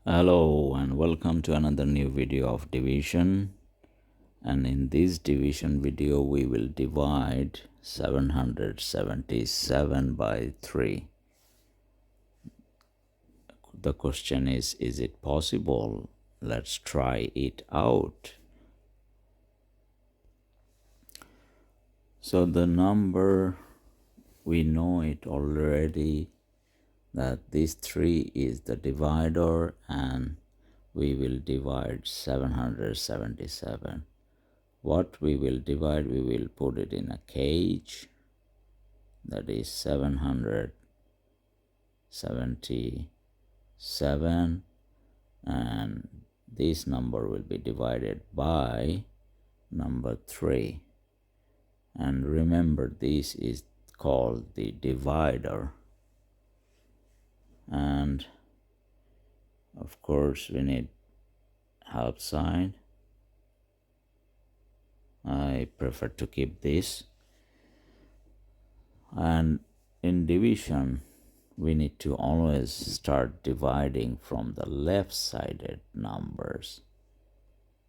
Hello and welcome to another new video of division, and in this division video we will divide 777 by 3. The question is it possible? Let's try it out. So the number, we know it already, that this 3 is the divider, and we will divide 777. What we will divide, we will put it in a cage, that is 777, and this number will be divided by number 3. And remember, this is called the divider. And of course we need half sign. I prefer to keep this. And in division, we need to always start dividing from the left-sided numbers.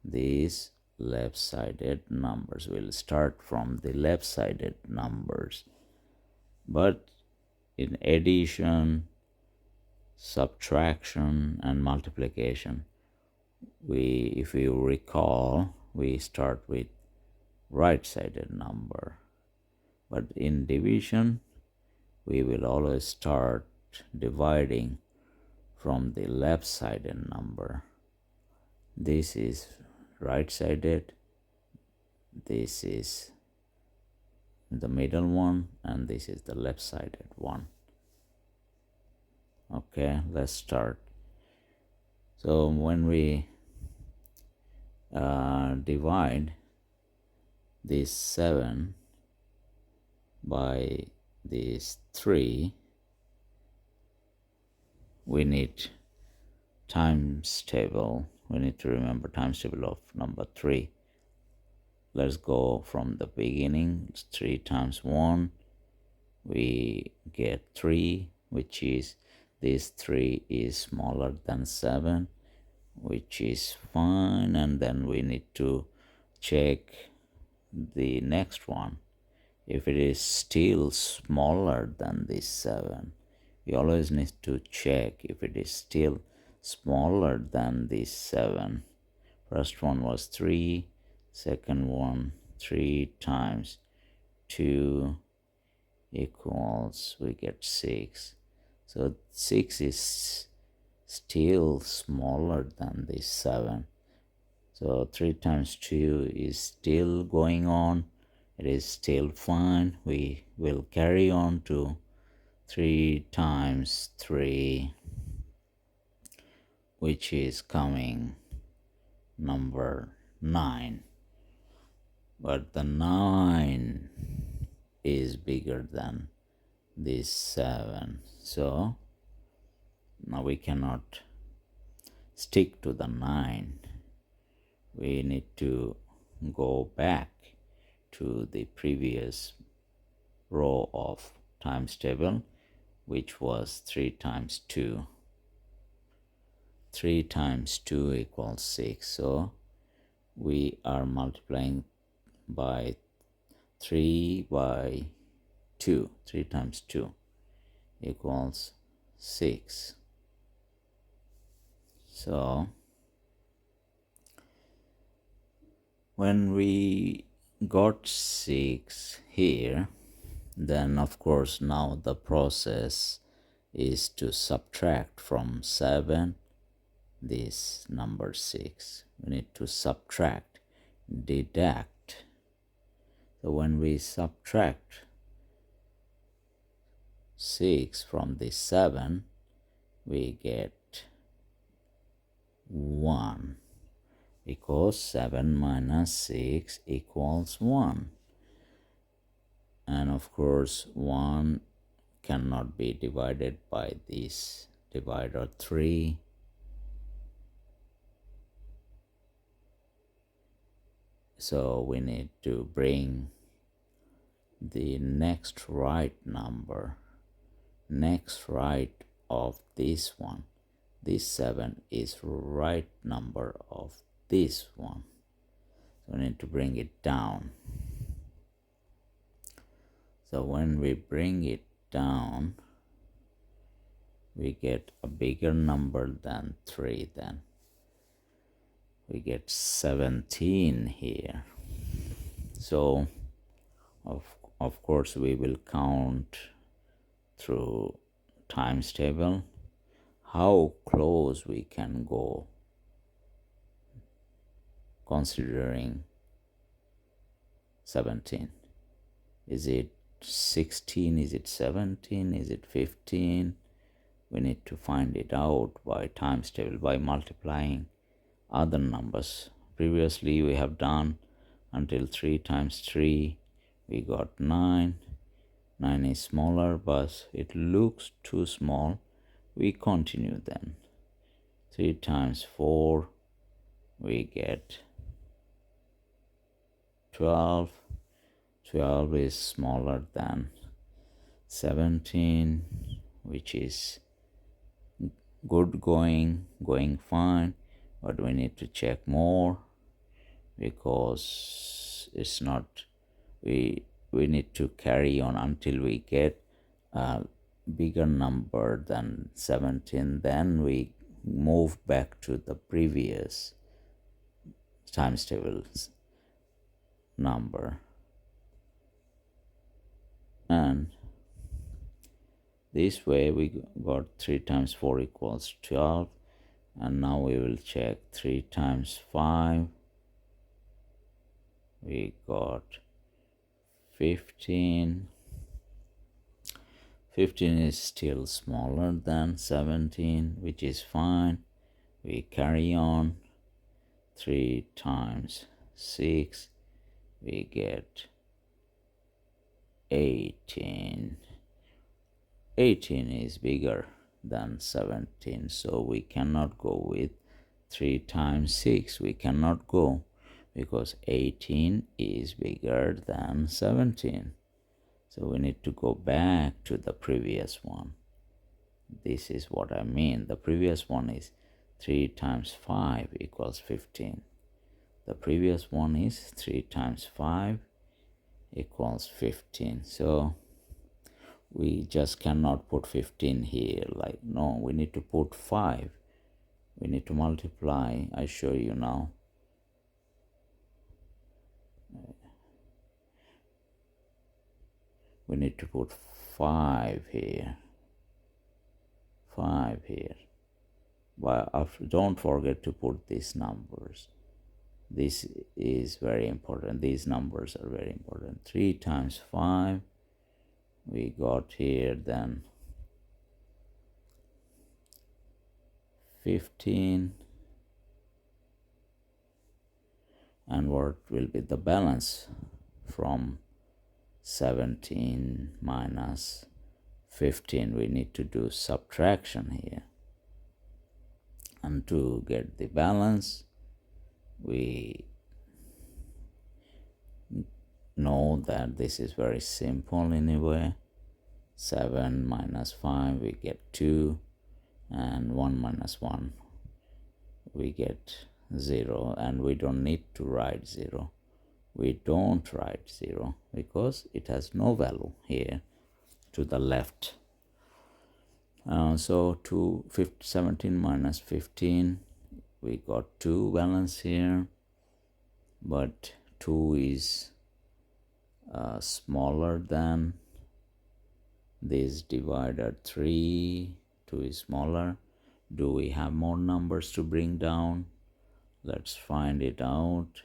These left-sided numbers will start from the left-sided numbers. But in addition, subtraction, and multiplication, if you recall, we start with right-sided number. But in division, we will always start dividing from the left-sided number. This is right-sided, this is the middle one, and this is the left-sided one. Okay, let's start. So when we divide this 7 by this 3, we need times table. We need to remember times table of number 3. Let's go from the beginning. 3 times 1, we get 3, which is, this 3 is smaller than 7, which is fine. And then we need to check the next one. If it is still smaller than this 7, we always need to check if it is still smaller than this 7. First one was 3, second one 3 times 2 equals, we get 6. So 6 is still smaller than this 7. So 3 times 2 is still going on. It is still fine. We will carry on to 3 times 3, which is coming number 9. But the 9 is bigger than this 7. So now we cannot stick to the 9. We need to go back to the previous row of times table, which was 3 times 2. 3 times 2 equals 6. So we are multiplying by 3 by 2. 3 times 2 equals 6. So when we got 6 here, then of course now the process is to subtract from 7 this number 6. We need to subtract, deduct. So when we subtract 6 from the 7, we get 1, because 7 minus 6 equals 1. And of course 1 cannot be divided by this divider 3. So we need to bring the next right number, next right of this one, this 7 is right number of this one. So we need to bring it down. So when we bring it down, we get a bigger number than 3 then. We get 17 here. So of course we will count through times table how close we can go considering 17. Is it 16? Is it 17? Is it 15? We need to find it out by times table, by multiplying other numbers. Previously we have done until 3 times 3, we got 9. 9 is smaller, but it looks too small. We continue then. 3 times 4, we get 12. 12 is smaller than 17, which is good going fine, but we need to check more because it's not, we need to carry on until we get a bigger number than 17. Then we move back to the previous times tables number, and this way we got 3 times 4 equals 12. And now we will check 3 times 5, we got 15. 15 is still smaller than 17, which is fine. We carry on. 3 times 6, we get 18. 18 is bigger than 17, so we cannot go with 3 times 6. We cannot go because 18 is bigger than 17. So we need to go back to the previous one. This is what I mean. The previous one is 3 times 5 equals 15. The previous one is 3 times 5 equals 15. So we just cannot put 15 here. Like, no, we need to put 5. We need to multiply. I show you now. We need to put 5 here. 5 here. But don't forget to put these numbers. This is very important. These numbers are very important. 3 times 5, we got here then 15. And what will be the balance from 17 minus 15? We need to do subtraction here. And to get the balance, we know that this is very simple anyway. 7 minus 5, we get 2, and 1 minus 1, we get 0, and we don't need to write 0. We don't write 0 because it has no value here to the left. So 17 minus 15, we got 2 balance here, but 2 is smaller than this divided 3. 2 is smaller. Do we have more numbers to bring down? Let's find it out.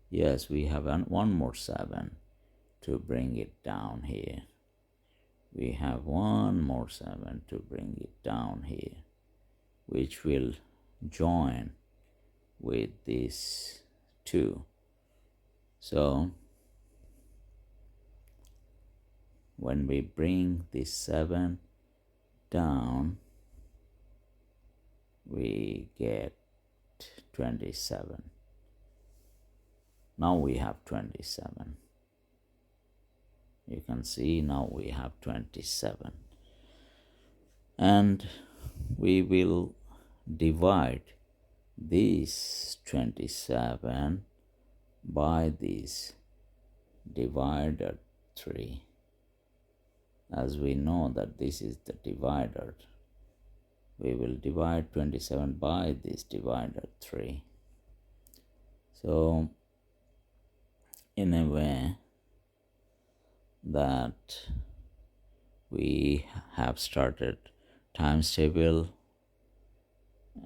Yes, we have one more 7 to bring it down here. We have one more 7 to bring it down here, which will join with this 2. So when we bring this 7 down, we get 27. Now we have 27. You can see now we have 27. And we will divide this 27 by this divided 3. As we know that this is the divider, we will divide 27 by this divided 3. So in a way that we have started times table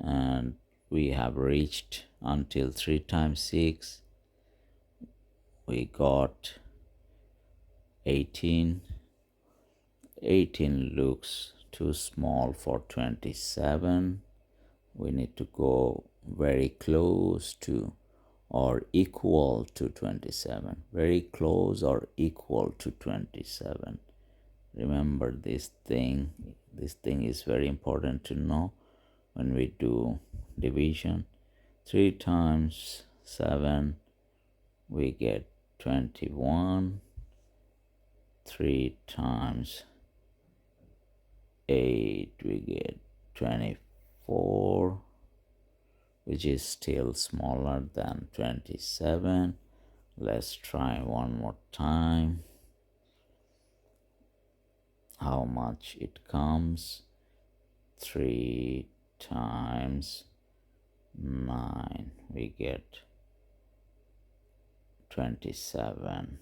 and we have reached until 3 times 6, we got 18. 18 looks too small for 27. We need to go very close to or equal to 27. Very close or equal to 27. Remember this thing. This thing is very important to know when we do division. 3 times 7, we get 21. 3 times 8, we get 24, which is still smaller than 27. Let's try one more time. How much it comes? 3 times 9, we get 27.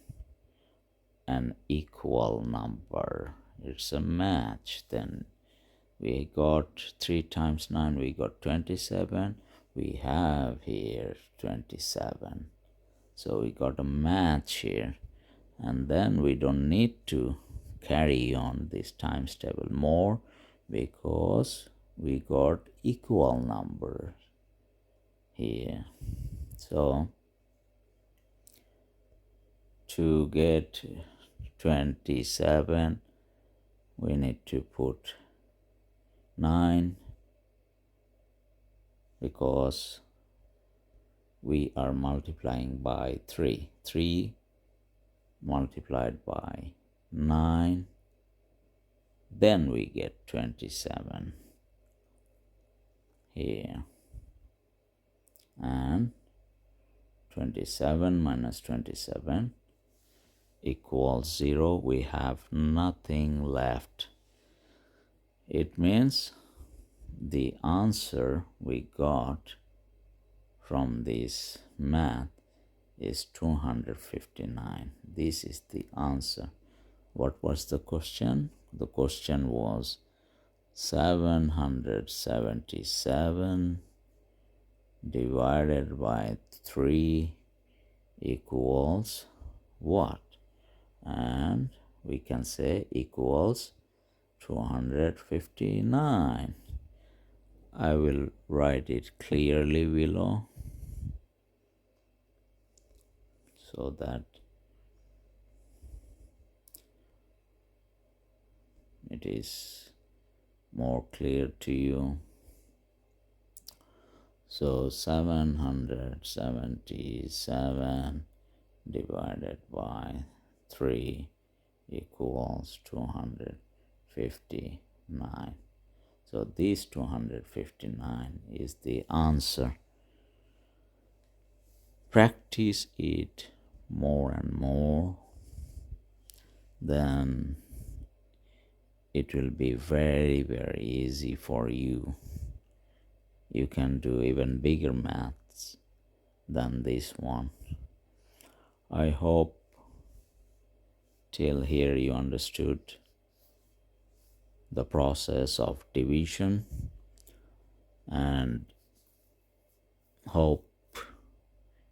An equal number. It's a match. Then we got 3 times 9, we got 27. We have here 27. So we got a match here. And then we don't need to carry on this times table more because we got equal numbers here. So to get 27, we need to put 9 because we are multiplying by 3. 3 multiplied by 9, then we get 27 here. And 27 minus 27 equals 0. We have nothing left. It means the answer we got from this math is 259. This is the answer. What was the question? The question was 777 divided by 3 equals what? And we can say equals 259. I will write it clearly below so that it is more clear to you. So 777 divided by 3 equals 259. So this 259 is the answer. Practice it more and more, then it will be very, very easy for you. You can do even bigger maths than this one. I hope till here you understood the process of division, and hope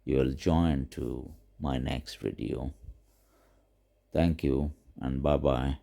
you will join to my next video. Thank you and bye-bye.